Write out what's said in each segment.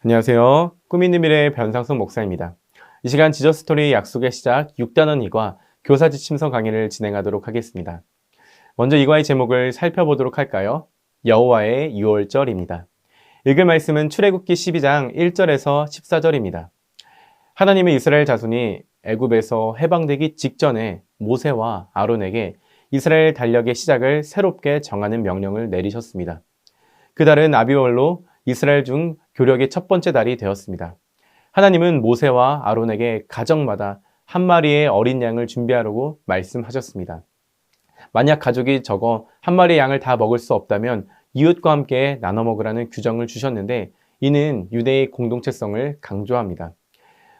안녕하세요. 꿈 있는 미래의 변상석 목사입니다. 이 시간 지저스토리 약속의 시작 6단원 2과 교사 지침서 강의를 진행하도록 하겠습니다. 먼저 이과의 제목을 살펴보도록 할까요? 여호와의 유월절입니다. 읽을 말씀은 출애굽기 12장 1절에서 14절입니다. 하나님의 이스라엘 자손이 애굽에서 해방되기 직전에 모세와 아론에게 이스라엘 달력의 시작을 새롭게 정하는 명령을 내리셨습니다. 그 달은 아비월로 이스라엘 중 교력의 첫 번째 달이 되었습니다. 하나님은 모세와 아론에게 가정마다 한 마리의 어린 양을 준비하라고 말씀하셨습니다. 만약 가족이 적어 한 마리의 양을 다 먹을 수 없다면 이웃과 함께 나눠 먹으라는 규정을 주셨는데 이는 유대의 공동체성을 강조합니다.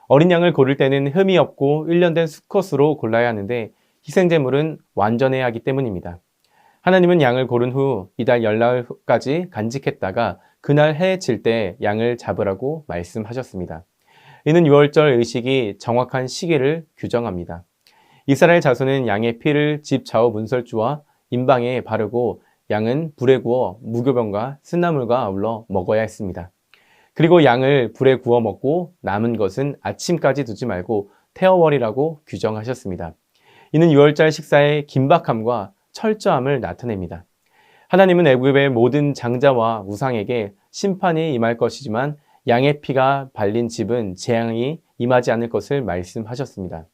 어린 양을 고를 때는 흠이 없고 일련된 수컷으로 골라야 하는데 희생제물은 완전해야 하기 때문입니다. 하나님은 양을 고른 후 이달 열나흘까지 간직했다가 그날 해 질 때 양을 잡으라고 말씀하셨습니다. 이는 유월절 의식이 정확한 시기를 규정합니다. 이스라엘 자손은 양의 피를 집 좌우 문설주와 임방에 바르고 양은 불에 구워 무교병과 쓴나물과 아울러 먹어야 했습니다. 그리고 양을 불에 구워 먹고 남은 것은 아침까지 두지 말고 태워버리라고 규정하셨습니다. 이는 유월절 식사의 긴박함과 철저함을 나타냅니다. 하나님은 애굽의 모든 장자와 우상에게 심판이 임할 것이지만 양의 피가 발린 집은 재앙이 임하지 않을 것을 말씀하셨습니다.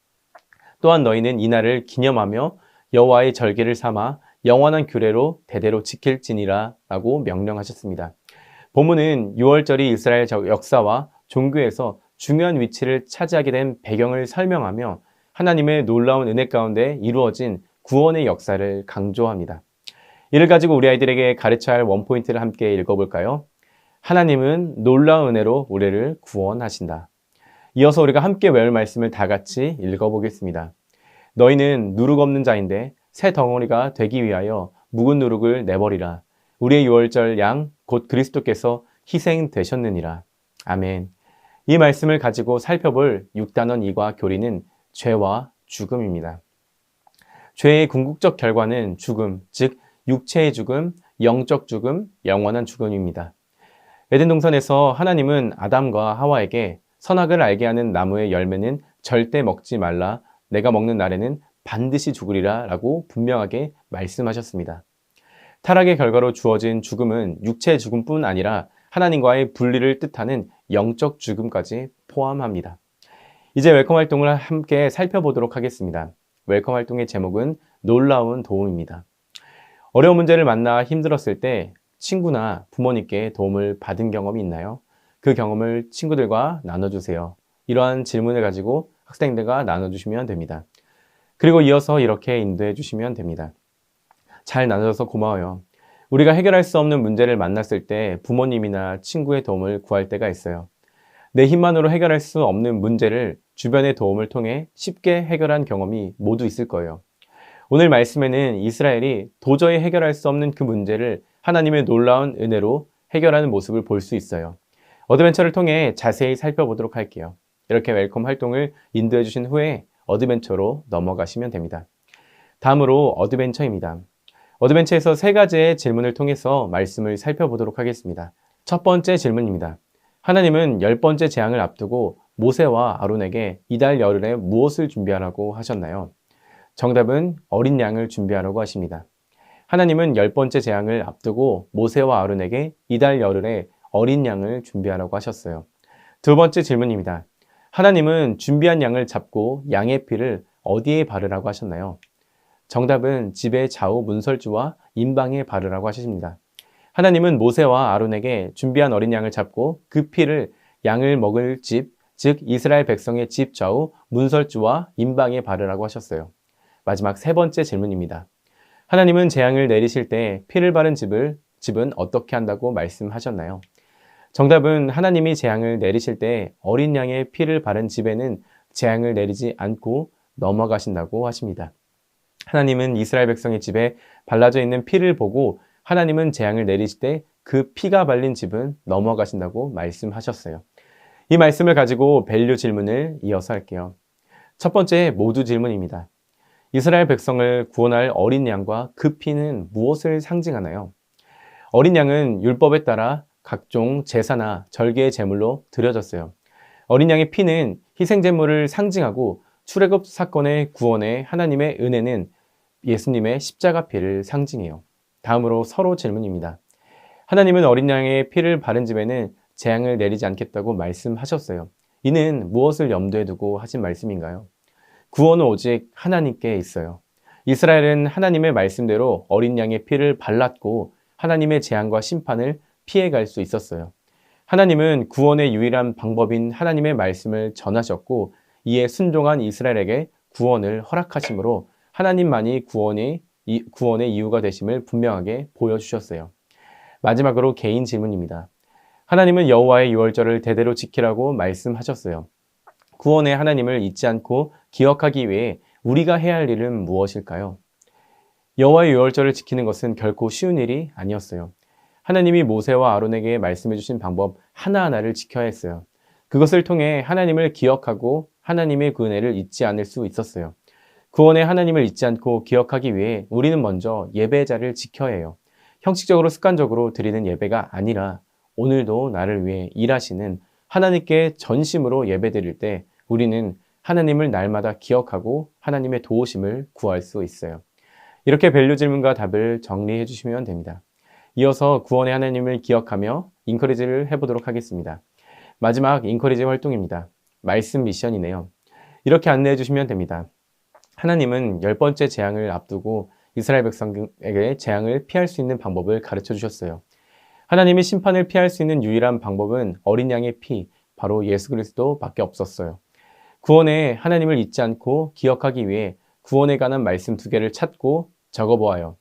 또한 너희는 이날을 기념하며 여호와의 절기를 삼아 영원한 규례로 대대로 지킬지니라 라고 명령하셨습니다. 본문은 유월절이 이스라엘 역사와 종교에서 중요한 위치를 차지하게 된 배경을 설명하며 하나님의 놀라운 은혜 가운데 이루어진 구원의 역사를 강조합니다. 이를 가지고 우리 아이들에게 가르쳐야 할 원포인트를 함께 읽어볼까요? 하나님은 놀라운 은혜로 우리를 구원하신다. 이어서 우리가 함께 외울 말씀을 다 같이 읽어보겠습니다. 너희는 누룩 없는 자인데 새 덩어리가 되기 위하여 묵은 누룩을 내버리라. 우리의 유월절 양 곧 그리스도께서 희생되셨느니라. 아멘. 이 말씀을 가지고 살펴볼 6단원 2과 교리는 죄와 죽음입니다. 죄의 궁극적 결과는 죽음, 즉 육체의 죽음, 영적 죽음, 영원한 죽음입니다. 에덴 동산에서 하나님은 아담과 하와에게 선악을 알게 하는 나무의 열매는 절대 먹지 말라. 내가 먹는 날에는 반드시 죽으리라 라고 분명하게 말씀하셨습니다. 타락의 결과로 주어진 죽음은 육체의 죽음뿐 아니라 하나님과의 분리를 뜻하는 영적 죽음까지 포함합니다. 이제 웰컴 활동을 함께 살펴보도록 하겠습니다. 웰컴 활동의 제목은 놀라운 도움입니다. 어려운 문제를 만나 힘들었을 때 친구나 부모님께 도움을 받은 경험이 있나요? 그 경험을 친구들과 나눠주세요. 이러한 질문을 가지고 학생들과 나눠주시면 됩니다. 그리고 이어서 이렇게 인도해 주시면 됩니다. 잘 나눠줘서 고마워요. 우리가 해결할 수 없는 문제를 만났을 때 부모님이나 친구의 도움을 구할 때가 있어요. 내 힘만으로 해결할 수 없는 문제를 주변의 도움을 통해 쉽게 해결한 경험이 모두 있을 거예요. 오늘 말씀에는 이스라엘이 도저히 해결할 수 없는 그 문제를 하나님의 놀라운 은혜로 해결하는 모습을 볼 수 있어요. 어드벤처를 통해 자세히 살펴보도록 할게요. 이렇게 웰컴 활동을 인도해 주신 후에 어드벤처로 넘어가시면 됩니다. 다음으로 어드벤처입니다. 어드벤처에서 세 가지의 질문을 통해서 말씀을 살펴보도록 하겠습니다. 첫 번째 질문입니다. 하나님은 10번째 재앙을 앞두고 모세와 아론에게 이달 열흘에 무엇을 준비하라고 하셨나요? 정답은 어린 양을 준비하라고 하십니다. 하나님은 10번째 재앙을 앞두고 모세와 아론에게 이달 열흘에 어린 양을 준비하라고 하셨어요. 두 번째 질문입니다. 하나님은 준비한 양을 잡고 양의 피를 어디에 바르라고 하셨나요? 정답은 집의 좌우 문설주와 임방에 바르라고 하십니다. 하나님은 모세와 아론에게 준비한 어린 양을 잡고 그 피를 양을 먹을 집, 즉 이스라엘 백성의 집 좌우 문설주와 임방에 바르라고 하셨어요. 마지막 세 번째 질문입니다. 하나님은 재앙을 내리실 때 피를 바른 집은 어떻게 한다고 말씀하셨나요? 정답은 하나님이 재앙을 내리실 때 어린 양의 피를 바른 집에는 재앙을 내리지 않고 넘어가신다고 하십니다. 하나님은 이스라엘 백성의 집에 발라져 있는 피를 보고 하나님은 재앙을 내리실 때 그 피가 발린 집은 넘어가신다고 말씀하셨어요. 이 말씀을 가지고 밸류 질문을 이어서 할게요. 첫 번째 모두 질문입니다. 이스라엘 백성을 구원할 어린 양과 그 피는 무엇을 상징하나요? 어린 양은 율법에 따라 각종 제사나 절개의 제물로 드려졌어요. 어린 양의 피는 희생 제물을 상징하고 출애굽 사건의 구원에 하나님의 은혜는 예수님의 십자가 피를 상징해요. 다음으로 서로 질문입니다. 하나님은 어린 양의 피를 바른 집에는 재앙을 내리지 않겠다고 말씀하셨어요. 이는 무엇을 염두에 두고 하신 말씀인가요? 구원은 오직 하나님께 있어요. 이스라엘은 하나님의 말씀대로 어린 양의 피를 발랐고 하나님의 재앙과 심판을 피해갈 수 있었어요. 하나님은 구원의 유일한 방법인 하나님의 말씀을 전하셨고 이에 순종한 이스라엘에게 구원을 허락하심으로 하나님만이 구원의 이유가 되심을 분명하게 보여주셨어요. 마지막으로 개인 질문입니다. 하나님은 여호와의 유월절을 대대로 지키라고 말씀하셨어요. 구원의 하나님을 잊지 않고 기억하기 위해 우리가 해야 할 일은 무엇일까요? 여호와의 유월절을 지키는 것은 결코 쉬운 일이 아니었어요. 하나님이 모세와 아론에게 말씀해 주신 방법 하나하나를 지켜야 했어요. 그것을 통해 하나님을 기억하고 하나님의 그 은혜를 잊지 않을 수 있었어요. 구원의 하나님을 잊지 않고 기억하기 위해 우리는 먼저 예배자를 지켜야 해요. 형식적으로 습관적으로 드리는 예배가 아니라 오늘도 나를 위해 일하시는 하나님께 전심으로 예배드릴 때 우리는 하나님을 날마다 기억하고 하나님의 도우심을 구할 수 있어요. 이렇게 밸류 질문과 답을 정리해 주시면 됩니다. 이어서 구원의 하나님을 기억하며 인커리지를 해보도록 하겠습니다. 마지막 인커리지 활동입니다. 말씀 미션이네요. 이렇게 안내해 주시면 됩니다. 하나님은 10번째 재앙을 앞두고 이스라엘 백성에게 재앙을 피할 수 있는 방법을 가르쳐 주셨어요. 하나님이 심판을 피할 수 있는 유일한 방법은 어린 양의 피, 바로 예수 그리스도밖에 없었어요. 구원에 하나님을 잊지 않고 기억하기 위해 구원에 관한 말씀 2개를 찾고 적어보아요.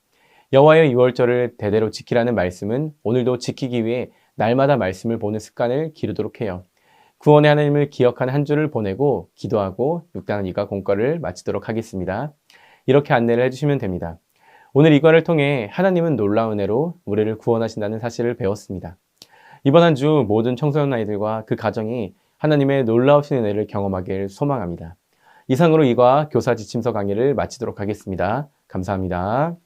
여호와의 유월절을 대대로 지키라는 말씀은 오늘도 지키기 위해 날마다 말씀을 보는 습관을 기르도록 해요. 구원의 하나님을 기억한 한 주를 보내고 기도하고 6단 2과 공과를 마치도록 하겠습니다. 이렇게 안내를 해주시면 됩니다. 오늘 이과를 통해 하나님은 놀라운 은혜로 우리를 구원하신다는 사실을 배웠습니다. 이번 한 주 모든 청소년 아이들과 그 가정이 하나님의 놀라우신 은혜를 경험하길 소망합니다. 이상으로 이과 교사 지침서 강의를 마치도록 하겠습니다. 감사합니다.